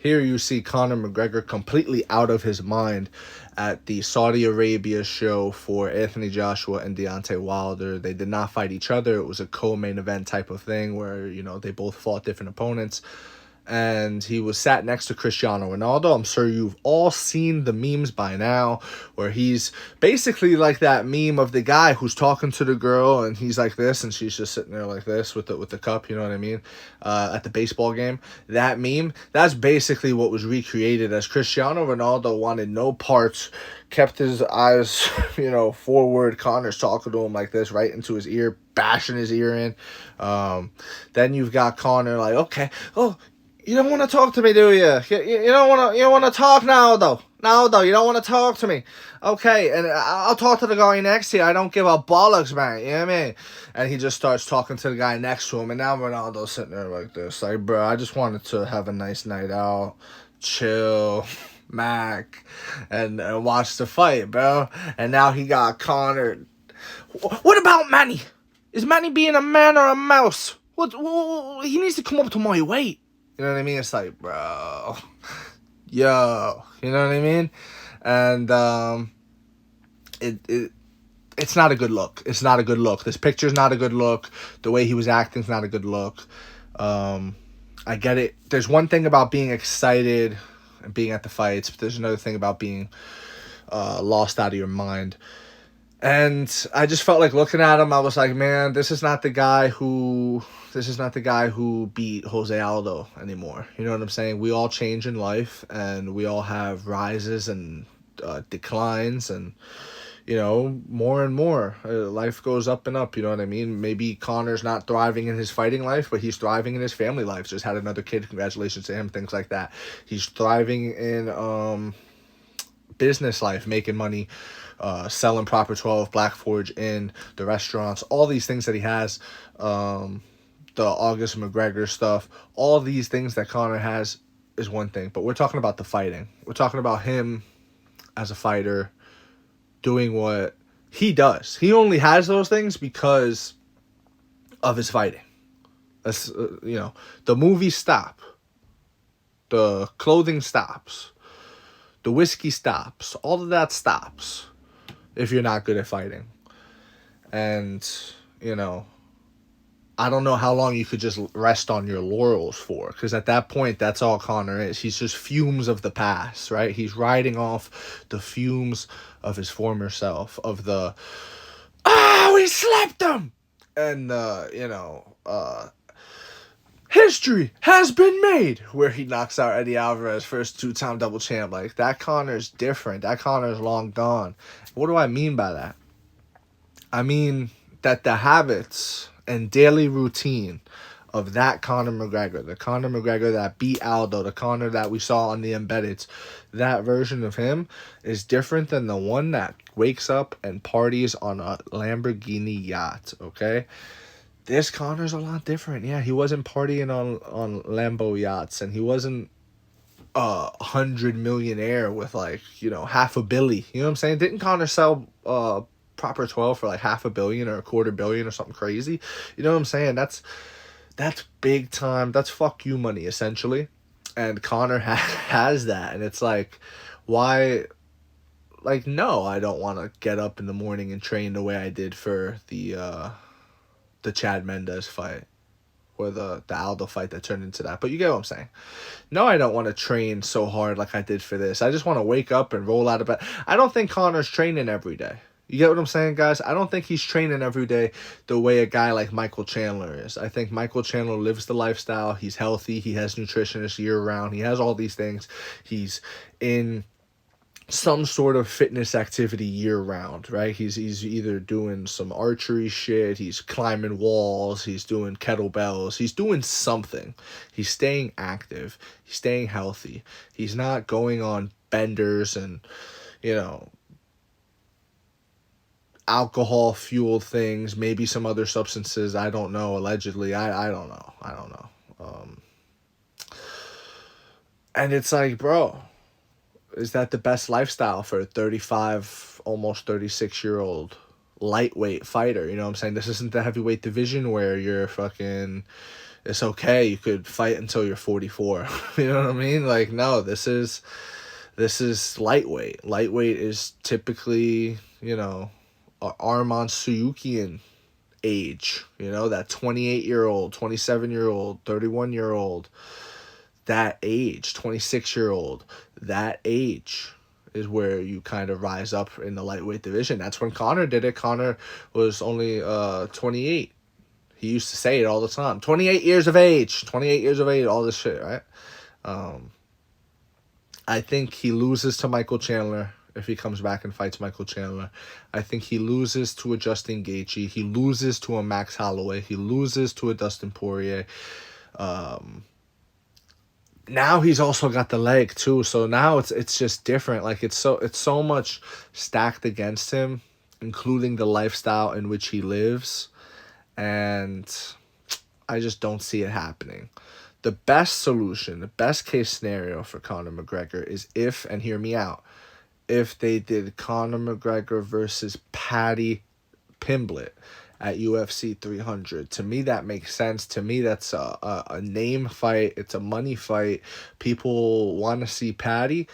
Here you see Conor McGregor completely out of his mind at the Saudi Arabia show for Anthony Joshua and Deontay Wilder. They did not fight each other. It was a co-main event type of thing where, they both fought different opponents. And he was sat next to Cristiano Ronaldo. I'm sure you've all seen the memes by now, where he's basically like that meme of the guy who's talking to the girl, and he's like this, and she's just sitting there like this with the cup. You know what I mean? At the baseball game, that meme. That's basically what was recreated, as Cristiano Ronaldo wanted no parts, kept his eyes, forward. Conor's talking to him like this, right into his ear, bashing his ear in. Then you've got Conor like, okay, oh. You don't want to talk to me, do you? You don't want to talk now, though. No, though, you don't want to talk to me. Okay, and I'll talk to the guy next to you. I don't give a bollocks, man. You know what I mean? And he just starts talking to the guy next to him, and now Ronaldo's sitting there like this. Like, bro, I just wanted to have a nice night out, chill, Mac, and watch the fight, bro. And now he got Conor. What about Manny? Is Manny being a man or a mouse? What he needs to come up to my weight. You know what I mean? It's like, bro, yo, you know what I mean? And it's not a good look. It's not a good look. This picture's not a good look. The way he was acting's not a good look. I get it. There's one thing about being excited and being at the fights, but there's another thing about being lost out of your mind. And I just felt like looking at him, I was like, man, this is not the guy who beat Jose Aldo anymore. You know what I'm saying? We all change in life, and we all have rises and declines, and more and more. Life goes up and up. You know what I mean? Maybe Conor's not thriving in his fighting life, but he's thriving in his family life. Just had another kid. Congratulations to him. Things like that. He's thriving in business life, making money. Selling Proper 12, Black Forge in the restaurants, all these things that he has, the August McGregor stuff, all these things that Conor has is one thing, but we're talking about the fighting. We're talking about him as a fighter doing what he does. He only has those things because of his fighting. That's, the movies stop. The clothing stops. The whiskey stops. All of that stops if you're not good at fighting. And, I don't know how long you could just rest on your laurels for, because at that point, that's all Conor is. He's just fumes of the past, right? He's riding off the fumes of his former self, of the, we slept him! And, history has been made, where he knocks out Eddie Alvarez, first two-time double champ. Like, that Conor's different. That Conor's long gone. What do I mean by that? I mean that the habits and daily routine of that Conor McGregor, the Conor McGregor that beat Aldo, the Conor that we saw on the Embeddeds, that version of him is different than the one that wakes up and parties on a Lamborghini yacht, okay? This Conor's a lot different. Yeah, he wasn't partying on Lambo yachts, and he wasn't 100 millionaire with half a billy. You know what I'm saying? Didn't Conor sell Proper 12 for like $500 million or $250 million or something crazy? You know what I'm saying? That's big time. That's fuck you money, essentially. And Conor has that, and it's like, why? Like, no, I don't want to get up in the morning and train the way I did for the Chad Mendes fight, or the Aldo fight that turned into that. But you get what I'm saying. No, I don't want to train so hard like I did for this. I just want to wake up and roll out of bed. I don't think Conor's training every day. You get what I'm saying, guys? I don't think he's training every day the way a guy like Michael Chandler is. I think Michael Chandler lives the lifestyle. He's healthy. He has nutritionists year-round. He has all these things. He's in some sort of fitness activity year-round, right? He's either doing some archery shit. He's climbing walls. He's doing kettlebells. He's doing something. He's staying active. He's staying healthy. He's not going on benders and, alcohol fueled things, maybe some other substances, I don't know, allegedly. I don't know. And it's like, bro, is that the best lifestyle for a 35, almost 36-year-old lightweight fighter? You know what I'm saying? This isn't the heavyweight division where you're fucking it's okay. You could fight until you're 44. You know what I mean? Like, no, this is lightweight. Lightweight is typically, you know, Arman Suyukian age. You know, that 28-year-old, 27-year-old, 31-year-old, that age, 26-year-old, that age is where you kind of rise up in the lightweight division. That's when Conor did it. Conor was only 28. He used to say it all the time. 28 years of age. 28 years of age. All this shit, right? I think he loses to Michael Chandler if he comes back and fights Michael Chandler. I think he loses to a Justin Gaethje. He loses to a Max Holloway. He loses to a Dustin Poirier. Now he's also got the leg too, so now it's just different. Like, it's so much stacked against him, including the lifestyle in which he lives, and I just don't see it happening. The best solution, the best case scenario for Conor McGregor is if, and hear me out, if they did Conor McGregor versus Paddy Pimblett at UFC 300. To me, that makes sense. To me, that's a name fight. It's a money fight. People want to see Paddy.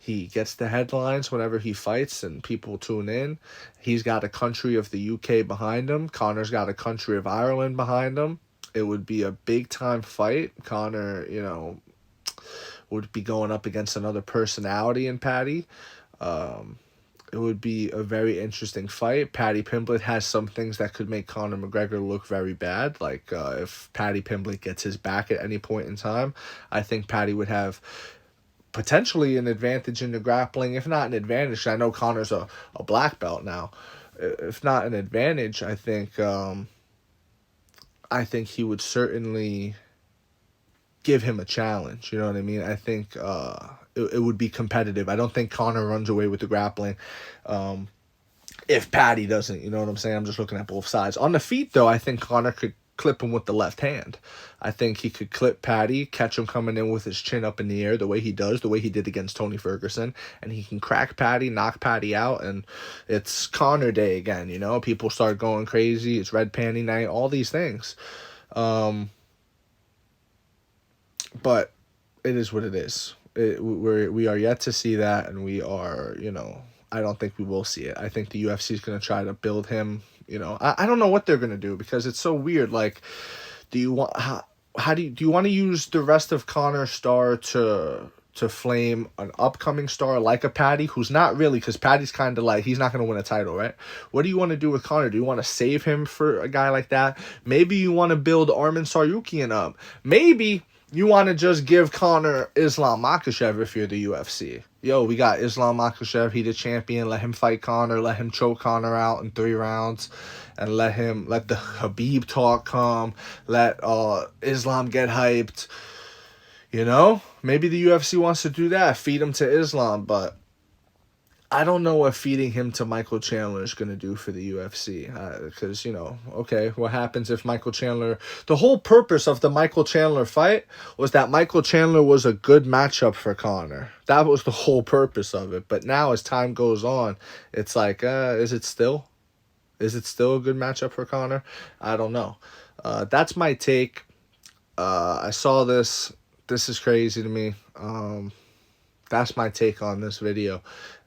He gets the headlines whenever he fights, and people tune in. He's got a country of the UK behind him. Conor's got a country of Ireland behind him. It would be a big-time fight. Conor, you know, would be going up against another personality in Paddy. It would be a very interesting fight. Paddy Pimblett has some things that could make Conor McGregor look very bad. Like, if Paddy Pimblett gets his back at any point in time, I think Paddy would have potentially an advantage in the grappling. If not an advantage, I know Conor's a black belt now. If not an advantage, I think he would certainly give him a challenge. You know what I mean? I think it would be competitive. I don't think Conor runs away with the grappling. If Paddy doesn't, you know what I'm saying? I'm just looking at both sides. On the feet, though, I think Conor could clip him with the left hand. I think he could clip Paddy, catch him coming in with his chin up in the air the way he does, the way he did against Tony Ferguson, and he can crack Paddy, knock Paddy out, and it's Conor day again, you know? People start going crazy. It's red panty night, all these things. But it is what it is. We are yet to see that, and we are, you know, I don't think we will see it. I think the UFC is going to try to build him, you know. I don't know what they're going to do, because it's so weird. Like, do you want do you want to use the rest of Conor's star to flame an upcoming star like a Paddy, who's not really, because Paddy's kind of like, he's not going to win a title, right? What do you want to do with Conor? Do you want to save him for a guy like that? Maybe you want to build Arman Tsarukyan up. Maybe you want to just give Conor Islam Makhachev if you're the UFC. Yo, we got Islam Makhachev. He the champion. Let him fight Conor. Let him choke Conor out in 3 rounds. And let the Khabib talk come. Let Islam get hyped. You know? Maybe the UFC wants to do that. Feed him to Islam. But I don't know what feeding him to Michael Chandler is going to do for the UFC. Because, you know, okay, what happens if Michael Chandler... The whole purpose of the Michael Chandler fight was that Michael Chandler was a good matchup for Conor. That was the whole purpose of it. But now, as time goes on, it's like, is it still? Is it still a good matchup for Conor? I don't know. That's my take. I saw this. This is crazy to me. That's my take on this video.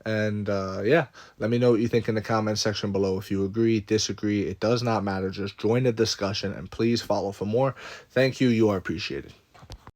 And yeah, let me know what you think in the comment section below. If you agree, disagree, it does not matter. Just join the discussion, and please follow for more. Thank you. You are appreciated.